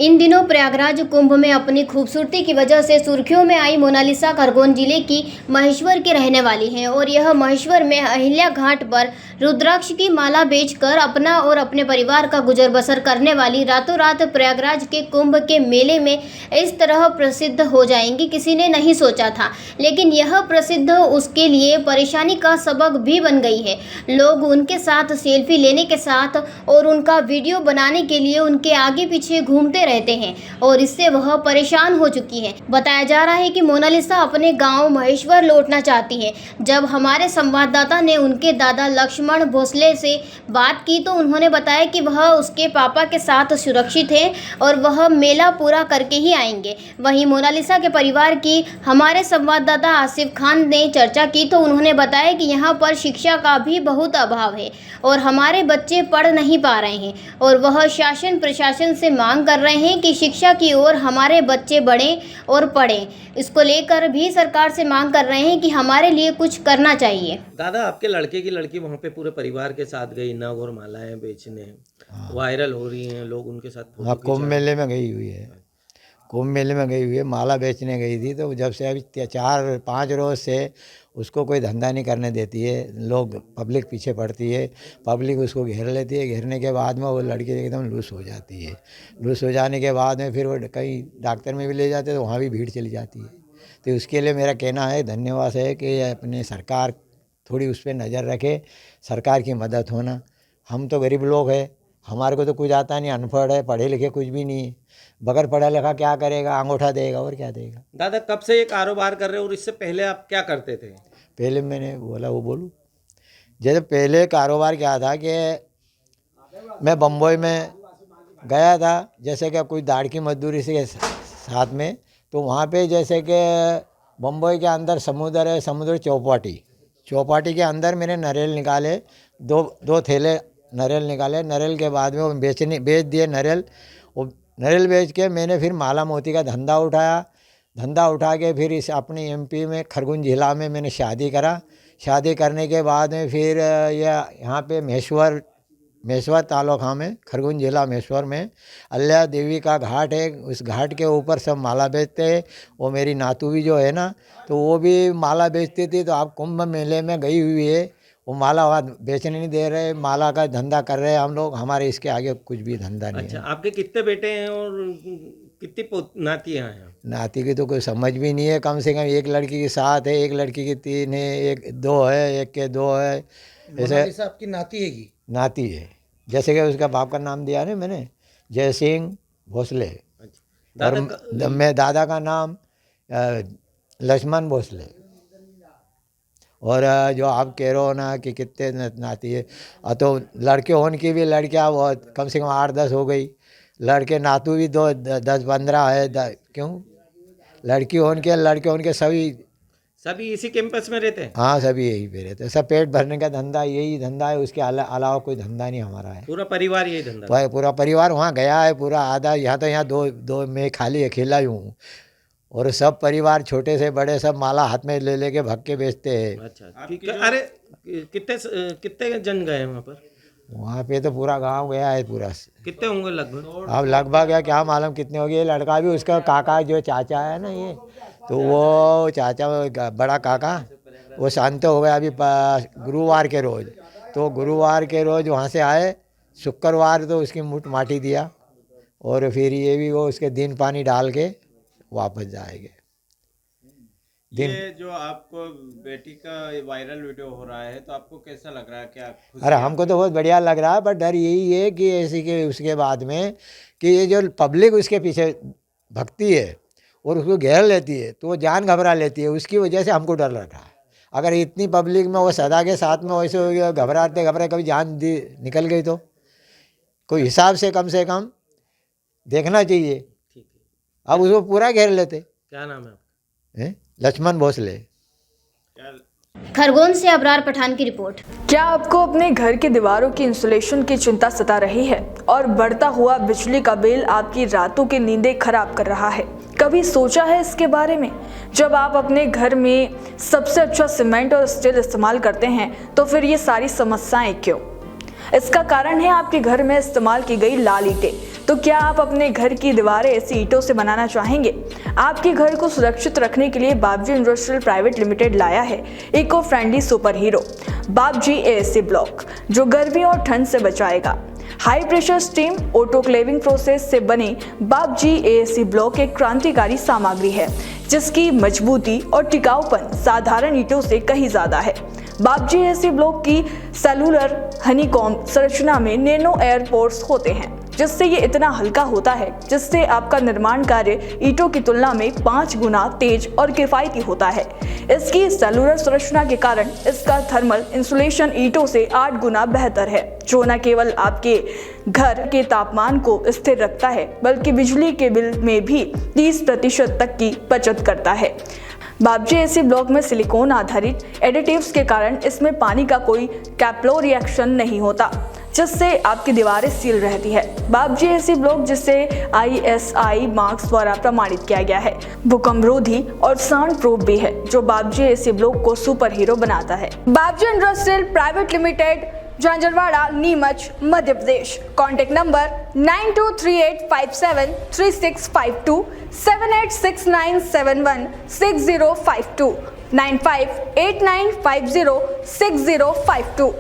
इन दिनों प्रयागराज कुंभ में अपनी खूबसूरती की वजह से सुर्खियों में आई मोनालिसा खरगोन जिले की महेश्वर की रहने वाली हैं और यह महेश्वर में अहिल्या घाट पर रुद्राक्ष की माला बेचकर अपना और अपने परिवार का गुजर बसर करने वाली रातों रात प्रयागराज के कुंभ के मेले में इस तरह प्रसिद्ध हो जाएंगी, किसी ने नहीं सोचा था। लेकिन यह प्रसिद्ध उसके लिए परेशानी का सबक भी बन गई है। लोग उनके साथ सेल्फी लेने के साथ और उनका वीडियो बनाने के लिए उनके आगे पीछे घूमते रहते हैं और इससे वह परेशान हो चुकी है। बताया जा रहा है कि मोनालिसा अपने गांव महेश्वर लौटना चाहती है। जब हमारे संवाददाता ने उनके दादा लक्ष्मण भोसले से बात की तो उन्होंने बताया कि वह उसके पापा के साथ सुरक्षित है और वह मेला पूरा करके ही आएंगे। वहीं मोनालिसा के परिवार की हमारे संवाददाता आसिफ खान ने चर्चा की तो उन्होंने बताया कि यहाँ पर शिक्षा का भी बहुत अभाव है और हमारे बच्चे पढ़ नहीं पा रहे हैं और वह शासन प्रशासन से मांग कर रहे हैं कि शिक्षा की ओर हमारे बच्चे बढ़ें और पढ़ें। इसको लेकर भी सरकार से मांग कर रहे हैं कि हमारे लिए कुछ करना चाहिए। दादा, आपके लड़के की लड़की वहाँ पे पूरे परिवार के साथ गई, नग और मालाएं बेचने, वायरल हो रही हैं, लोग उनके साथ फोटो हाँ, कुंभ मेले में गई हुई है। कुंभ मेले में गई हुई है, माला बेचने गई थी। तो जब से अभी 4-5 रोज़ से उसको कोई धंधा नहीं करने देती है। लोग पब्लिक पीछे पड़ती है, पब्लिक उसको घेर लेती है। घेरने के बाद में वो लड़की एकदम लूस हो जाती है। लूस हो जाने के बाद में फिर वो कहीं डॉक्टर में भी ले जाते तो वहाँ भी भीड़ चली जाती है। तो उसके लिए मेरा कहना है, धन्यवाद है कि अपने सरकार थोड़ी उस पर नज़र रखे, सरकार की मदद होना। हम तो गरीब लोग हैं, हमारे को तो कुछ आता नहीं, अनपढ़ है, पढ़े लिखे कुछ भी नहीं है। बगैर पढ़ा लिखा क्या करेगा, अंगूठा देगा और क्या देगा। दादा, कब से ये कारोबार कर रहे हो और इससे पहले आप क्या करते थे? पहले मैंने बोला वो बोलूँ, जैसे पहले कारोबार क्या था कि मैं बम्बई में गया था, जैसे कि कुछ दाढ़ की मजदूरी से साथ में। तो वहाँ पे जैसे कि बम्बई के अंदर समुद्र है, समुद्र चौपाटी के अंदर मैंने नारियल निकाले, दो थैले नारियल निकाले। नारियल के बाद में वो बेच दिए नारियल। वो नारियल बेच के मैंने फिर माला मोती का धंधा उठाया। धंधा उठा के फिर इस अपनी एमपी में खरगोन जिला में मैंने शादी करा। शादी करने के बाद में फिर यहाँ पे महेश्वर तालुका में, खरगोन जिला महेश्वर में अल्लाह देवी का घाट है। उस घाट के ऊपर सब माला बेचते हैं। वो मेरी नातू भी जो है ना, तो वो भी माला बेचती थी। तो आप कुंभ मेले में गई हुई है, वो माला वहाँ बेचने नहीं दे रहे, माला का धंधा कर रहे हैं हम लोग। हमारे इसके आगे कुछ भी धंधा नहीं अच्छा, है। आपके कितने बेटे हैं और कितनी नातियाँ हैं? नाती की तो कोई समझ भी नहीं है। कम से कम एक लड़की की 7 है, एक लड़की की 3 है, एक 2 है, एक के 2 है। ऐसे आपकी नाती है की? नाती है, जैसे कि उसका बाप का नाम दिया ना मैंने, जय सिंह भोसले। और मैं दादा का नाम लक्ष्मण भोसले। और जो आप कह रहे हो ना कि कितने नाती है, तो लड़के होने की भी लड़कियाँ बहुत कम से कम 8-10 हो गई। लड़के नातू भी 10-15 है। क्यों? लड़के होने के सभी इसी कैंपस में रहते हैं? हाँ, सभी यही पे रहते हैं। सब पेट भरने का धंधा यही धंधा है, उसके अलावा कोई धंधा नहीं हमारा है। पूरा परिवार यही धंधा? पूरा परिवार वहाँ गया है, पूरा आधा। यहाँ तो यहाँ दो मैं खाली अकेला ही हूँ और सब परिवार छोटे से बड़े सब माला हाथ में ले लेके भग के बेचते हैं। अच्छा, ठीक है। अरे कितने जन गए वहाँ पर? वहाँ पे तो पूरा गांव गया है पूरा। कितने होंगे लगभग? अब लगभग है, क्या मालूम कितने हो गए। लड़का भी उसका काका जो चाचा है ना, ये तो वो चाचा बड़ा काका वो शांत हो गया अभी गुरुवार के रोज़। तो गुरुवार के रोज़ वहाँ से आए, शुक्रवार तो उसकी मुठ माटी दिया और फिर ये भी वो उसके दिन पानी डाल के वापस जाएंगे। ये जो आपको बेटी का वायरल वीडियो हो रहा है, तो आपको कैसा लग रहा है? क्या अरे हमको तो बहुत बढ़िया लग रहा है, पर डर यही है कि ऐसी के उसके बाद में कि ये जो पब्लिक उसके पीछे भगती है और उसको घेर लेती है तो वो जान घबरा लेती है। उसकी वजह से हमको डर लग रहा है। अगर इतनी पब्लिक में वो सदा के साथ में वैसे घबराते कभी जान निकल गई तो कोई हिसाब से कम देखना चाहिए। अब उसको पूरा घेर लेते। क्या नाम है आपका? लक्ष्मण भोसले। खरगोन से अबरार पठान की रिपोर्ट। क्या आपको अपने घर की दीवारों की इंसुलेशन की चिंता सता रही है और बढ़ता हुआ बिजली का बिल आपकी रातों की नींदें खराब कर रहा है? कभी सोचा है इसके बारे में? जब आप अपने घर में सबसे अच्छा सीमेंट और स्टील इस्तेमाल करते हैं तो फिर ये सारी समस्याएं क्यों? इसका कारण है आपके घर में इस्तेमाल की गई लाल ईंटें। तो क्या आप अपने घर की दीवारें ऐसी ईंटों से बनाना चाहेंगे? आपके घर को सुरक्षित रखने के लिए बाबजी इंडस्ट्रियल प्राइवेट लिमिटेड लाया है इको फ्रेंडली सुपर हीरो बाबजी एएससी ब्लॉक, जो गर्मी और ठंड से बचाएगा। High pressure steam autoclaving process से बने बाबजी एएससी ब्लॉक एक क्रांतिकारी सामग्री है जिसकी मजबूती और टिकाऊपन साधारण ईंटों से कहीं ज्यादा है। बाबजी एएससी ब्लॉक की सेलुलर हनीकॉम्ब संरचना में नैनो एयरपोर्ट्स होते हैं जिससे ये इतना हल्का होता है जिससे आपका निर्माण कार्य ईंटों की तुलना में 5 गुना तेज और किफायती होता है। इसकी सेलुलर संरचना के कारण इसका थर्मल इंसुलेशन ईंटों से 8 गुना बेहतर है, जो न केवल आपके घर के तापमान को स्थिर रखता है बल्कि बिजली के बिल में भी 30% तक की बचत करता है। बाबजी एएससी ब्लॉक में सिलिकॉन आधारित एडिटिव्स के कारण इसमें पानी का कोई कैप्लो रिएक्शन नहीं होता, जिससे आपकी दीवारें सील रहती है। बाबजी एएससी ब्लॉक जिसे ISI मार्क्स द्वारा प्रमाणित किया गया है, भूकंपरोधी और साउंड प्रूफ भी है, जो बाबजी एएससी ब्लॉक को सुपर हीरो बनाता है। Babji industrial private limited, Jhanjharwada, Neemuch, Madhya Pradesh. Contact number 9238573652, 7869716052, 9589506052।